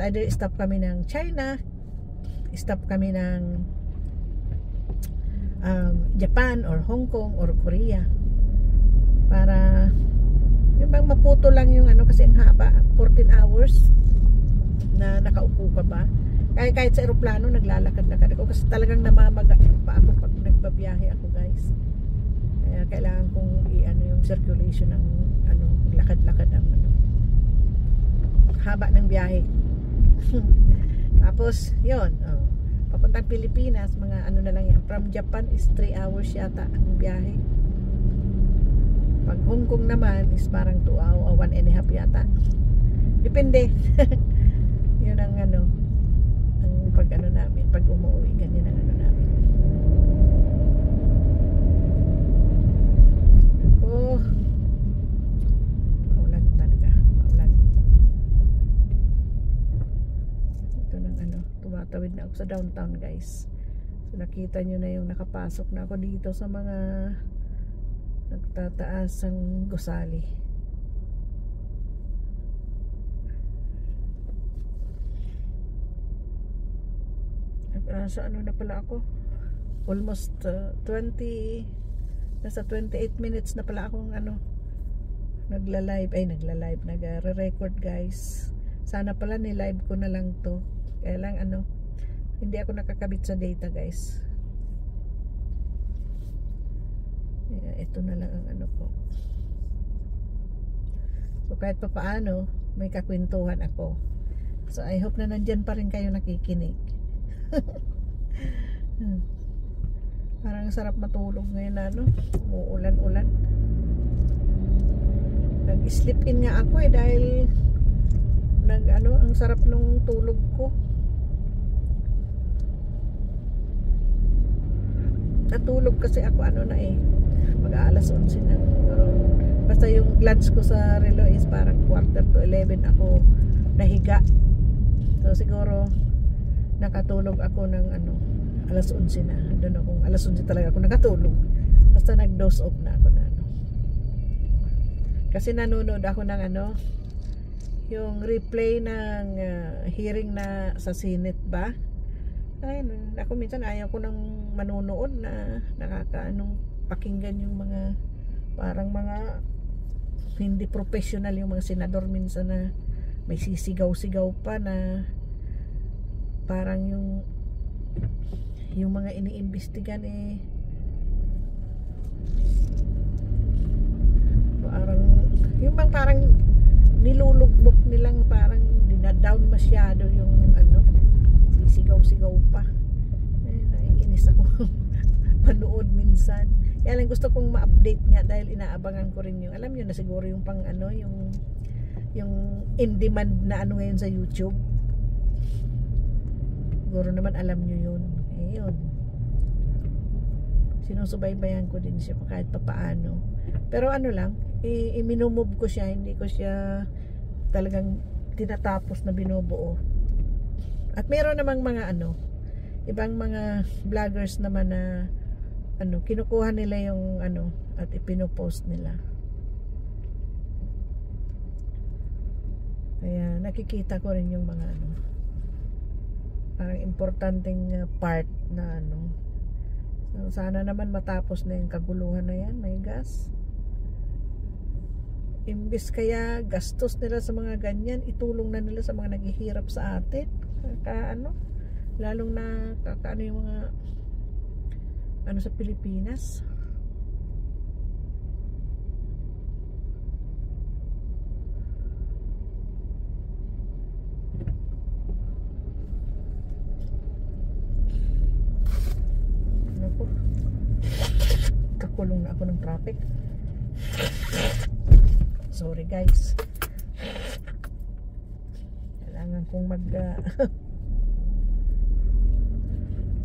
either stop kami ng China, stop kami ng Japan or Hong Kong or Korea, para yung bang maputo lang yung ano, kasi ang haba, 14 hours na nakaupo ka ba. Kahit sa eroplano naglalakad-lakad ako kasi talagang namamaga pa ako pag nagbabiyahe ako, guys. Kaya kailangan kong i-ano yung circulation ng ano, lakad-lakad ang ano, haba ng biyahe. Tapos yun, papuntang Pilipinas, mga ano na lang yan. From Japan is 3 hours yata ang biyahe. Pag Hong Kong naman is parang 2 hours, 1.5 yata. Depende. Yun ang ano, ang pag ano namin, pag umuwi, ganyan ang ano namin. Ako, maulan talaga, maulan. Ito ng ano, tumatawid na ako sa downtown, guys. So nakita nyo na yung nakapasok na ako dito sa mga nagtataasang gusali. Sa ano na pala ako, almost nasa 28 minutes na pala akong ano, nagla-live, nagre-record, guys. Sana pala ni-live ko na lang to, kaya lang ano, hindi ako nakakabit sa data, guys. Ito na lang ang ano ko. So kahit pa paano may kakwentuhan ako. So I hope na nandyan pa rin kayo nakikinig. Parang sarap matulog ngayon na ano, umuulan-ulan. Nag-sleep in nga ako dahil ano, ang sarap nung tulog ko. Natulog kasi ako ano na mag-aalas 11 na. Pero basta yung glance ko sa relo is parang 11:45 ako nahiga. So siguro nakatulog ako ng ano, alas 11 na. Doon ako, alas 11 talaga ako nakatulog. Basta nag-doze off na ako na ano. Kasi nanonood ako ng ano, yung replay ng hearing na sa Senate ba. Ay, ako minsan ayaw ko nang manonood na nakakaanong pakinggan yung mga parang mga hindi professional yung mga senador minsan na may sisigaw-sigaw pa na parang yung mga iniimbestigan parang yung bang parang nilulugbok nilang parang dinadown masyado yung ano, sisigaw-sigaw pa. Naiinis ako manood minsan. Kaya lang gusto kong ma-update nga dahil inaabangan ko rin yung, alam nyo na siguro yung pang ano, yung in demand na ano ngayon sa YouTube. Siguro naman alam nyo yun. Ayun, sinusubaybayan ko din siya kahit papaano. Pero ano lang, i-minumove ko siya, hindi ko siya talagang tinatapos na binubuo. At meron namang mga ano, ibang mga vloggers naman na ano, kinukuha nila yung ano at ipinopost nila. Kaya nakikita ko rin yung mga ano, parang importanteng part na ano. So, sana naman matapos na yung kaguluhan na yan, may gas. Imbis kaya gastos nila sa mga ganyan, itulong na nila sa mga naghihirap sa atin. Ano, lalong na kakaano yung mga ano sa Pilipinas. Kakulong na ako ng traffic. Sorry guys, kailangan kong mag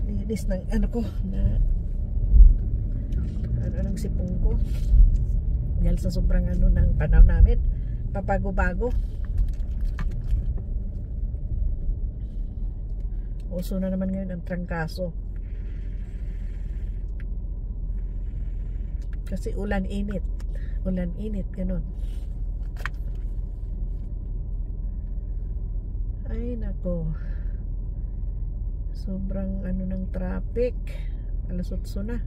linis ng ano ko na ano ng sipong ko dahil sa sobrang ano ng panahon namin, papago-bago. Uso na naman ngayon ang trangkaso kasi ulan init ganun. Ay nako. nako, sobrang ano ng traffic. Alas 8 na.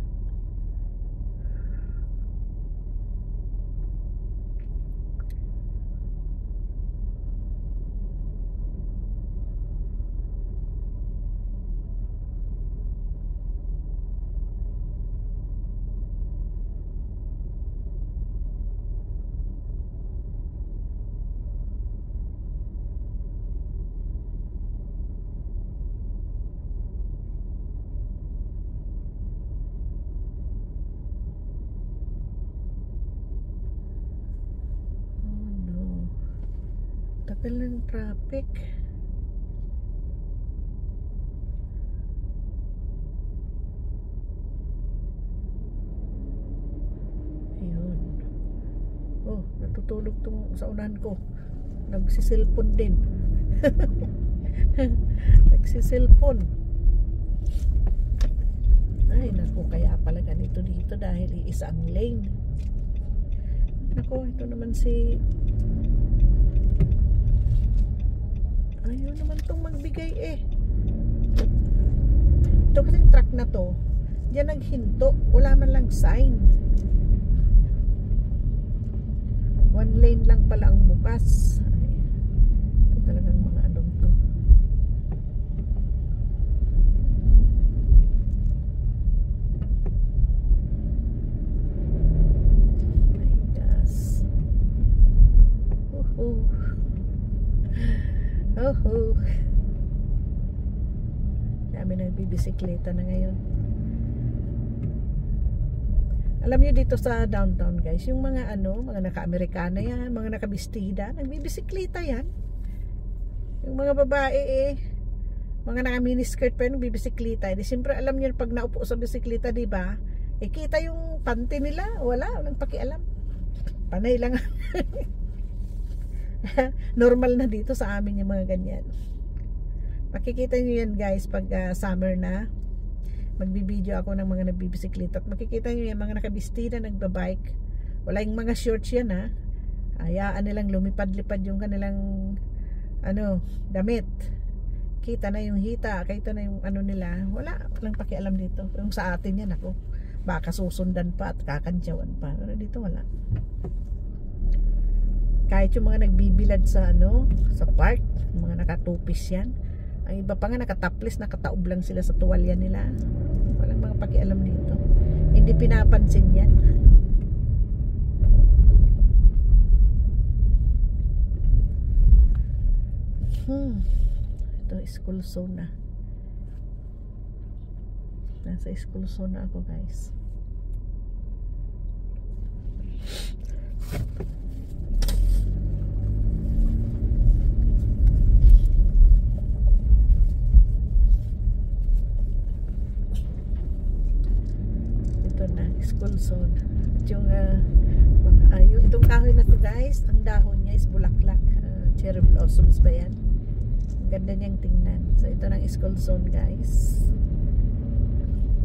Tagal ng traffic. Ayun. Oh, natutulog tong sa unahan ko. Nagsiselfon din. Nagsiselfon. Ay, naku, kaya pala ganito dito dahil iisa ang lane. Naku, ito naman si... Ayaw naman itong magbigay eh. Ito kasing truck na to, diyan naghinto, wala man lang sign. One lane lang pala ang bukas. Ay, ito talagang mga anong to. My gosh. Oh, dami nagbibisikleta na ngayon. Alam niyo dito sa downtown guys, yung mga mga naka-Amerikana yan, mga nakabistida, nagbibisikleta yan. Yung mga babae mga naka-miniskirt pa yun, nagbibisikleta. Di siyempre alam niyo pag naupo sa bisikleta, di ba? Kita yung panty nila, walang pakialam. Panay lang. Normal na dito sa amin yung mga ganyan. Makikita nyo yan guys pag summer na. Magbibideo ako ng mga nagbibisikleta at makikita nyo yung mga nakabistida, nagbabike. Wala yung mga shorts yan ha. Hayaan nilang lumipad-lipad yung kanilang damit. Kita na yung hita, kita na yung nila. Walang pakialam dito. Yung sa atin yan ako, baka susundan pa at kakantyawan pa. Pero dito wala. Kahit yung mga nagbibilad sa sa park, mga nakatupis yan. Ang iba pa nga nakataplis, nakataob lang sila sa tuwalya nila. Walang mga pakialam dito. Hindi pinapansin yan. Ito school zone na. Nasa school zone na ako guys. School zone. At yung itong kahoy na to guys, ang dahon niya is bulaklak, cherry blossoms ba yan? Ang ganda niyang tingnan. So ito ng school zone guys.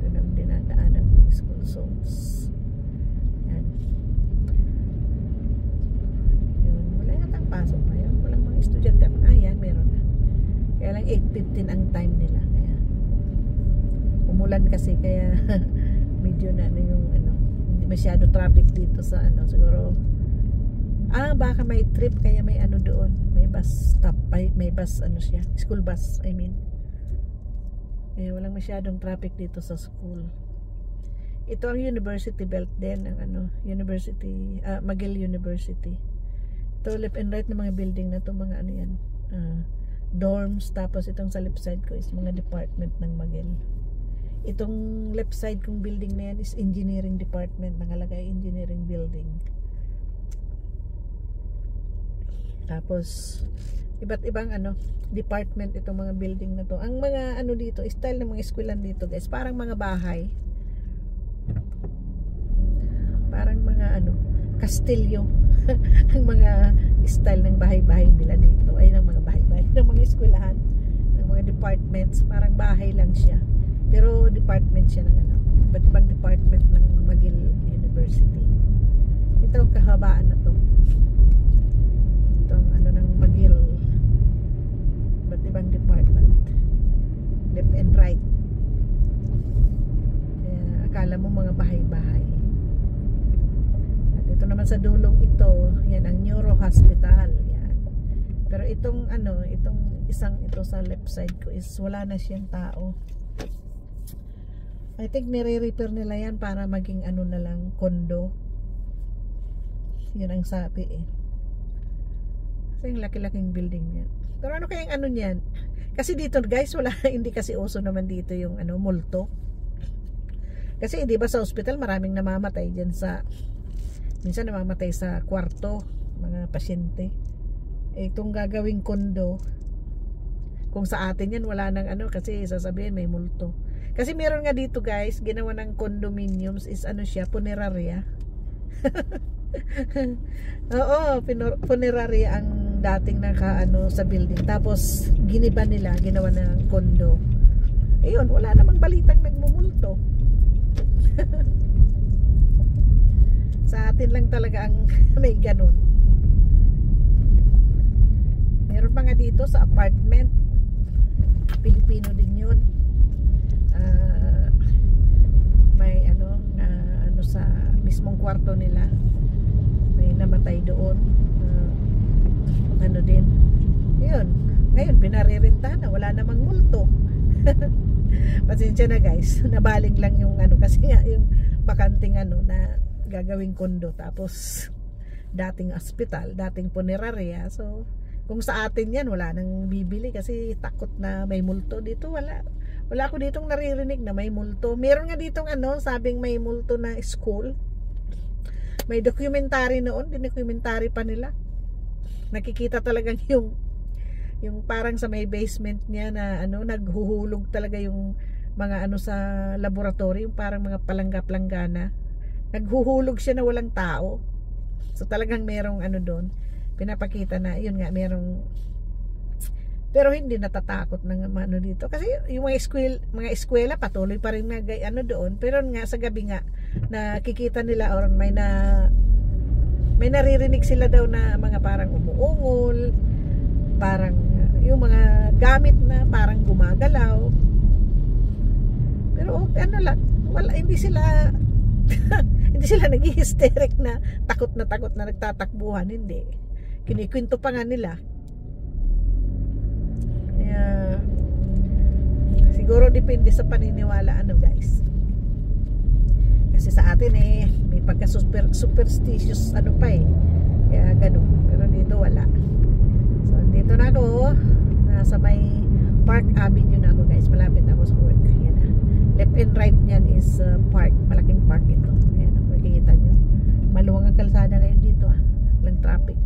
Ito nang dinadaan ng school zones. Yan. Yun. Wala yatang pasok ngayon. Walang mga estudyante. Yan, meron na. Kaya lang 8:15 ang time nila. Kaya umulan kasi kaya medyo na yung hindi masyado traffic dito sa siguro baka may trip kaya may doon, may bus stop, may bus siya, school bus I mean. Kaya walang masyadong traffic dito sa school. Ito ang University Belt din, ang University, McGill University. Ito left and right na mga building na to, mga yan, dorms, tapos itong sa left side ko is mga department ng McGill. Itong left side kong building na yan is engineering department, nakalagay engineering building. Tapos iba't ibang department itong mga building na to. Ang mga dito, style ng mga eskwelahan dito guys, parang mga bahay. Parang mga kastilyo. Ang mga style ng bahay-bahay nila dito ay ng mga bahay-bahay ng mga eskwelahan, ng mga departments, parang bahay lang siya. Pero department siya ng iba't ibang department ng McGill University. Ito ang kahabaan na to. Itong ng McGill. Iba't ibang department. Left and right. Akala mo mga bahay-bahay. At ito naman sa dulong ito, yan ang Neuro Hospital. Yan. Pero itong itong isang ito sa left side ko is wala na siyang tao. I think nire-repair nila yan para maging na lang, condo. Yun ang sabi eh. Kasi yung laki-laking building yan. Pero ano kayang niyan? Kasi dito guys, wala, hindi kasi uso naman dito yung multo. Kasi di ba sa ospital maraming namamatay diyan minsan namamatay sa kwarto, mga pasyente. Itong gagawing kondo, kung sa atin yan wala nang kasi sasabihin may multo. Kasi meron nga dito guys, ginawa ng condominiums is siya, punerarya. Oo, punerarya ang dating sa building. Tapos giniba nila, ginawa ng kondo. Ayun, wala namang balitang nagmumulto. Sa atin lang talaga ang may ganun. Meron pa nga dito sa apartment, Pilipino din yun. May sa mismong kwarto nila may namatay doon. Din yun, ngayon pinarerenta na, wala namang multo. Pasensya na guys, nabaling lang yung kasi nga yung bakanting na gagawing kondo, tapos dating ospital, dating punerarya. So kung sa atin yan, wala nang bibili kasi takot na may multo. Dito wala ako ditong naririnig na may multo. Meron nga ditong sabing may multo na school. May documentary noon, dinocumentary pa nila. Nakikita talagang yung parang sa may basement niya na naghuhulog talaga yung mga sa laboratory, yung parang mga palangga-planggana. Naghuhulog siya na walang tao. So talagang merong doon. Pinapakita na yun nga merong, pero hindi natatakot ng dito kasi yung mga eskwela patuloy pa rin doon. Pero nga sa gabi nga nakikita nila or may naririnig sila daw na mga parang umuungol, parang yung mga gamit na parang gumagalaw. Pero lang, wala, hindi sila hindi sila nag-hysteric na takot na nagtatakbuhan, hindi. Kinikwento pa nga nila. Kaya siguro depende sa paniniwala guys. Kasi sa atin may pagka superstitious kaya ganun. Pero dito wala. So dito na ako, nasa may Park Avenue na ako guys, malapit ako sa work. Yan na. Left and right niyan is park, malaking park ito. Ayan, makikita nyo maluwang ang kalsada ngayon dito, walang traffic.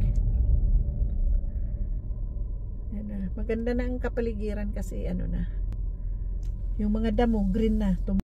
Yan na. Maganda na ang kapaligiran kasi na yung mga damo green na.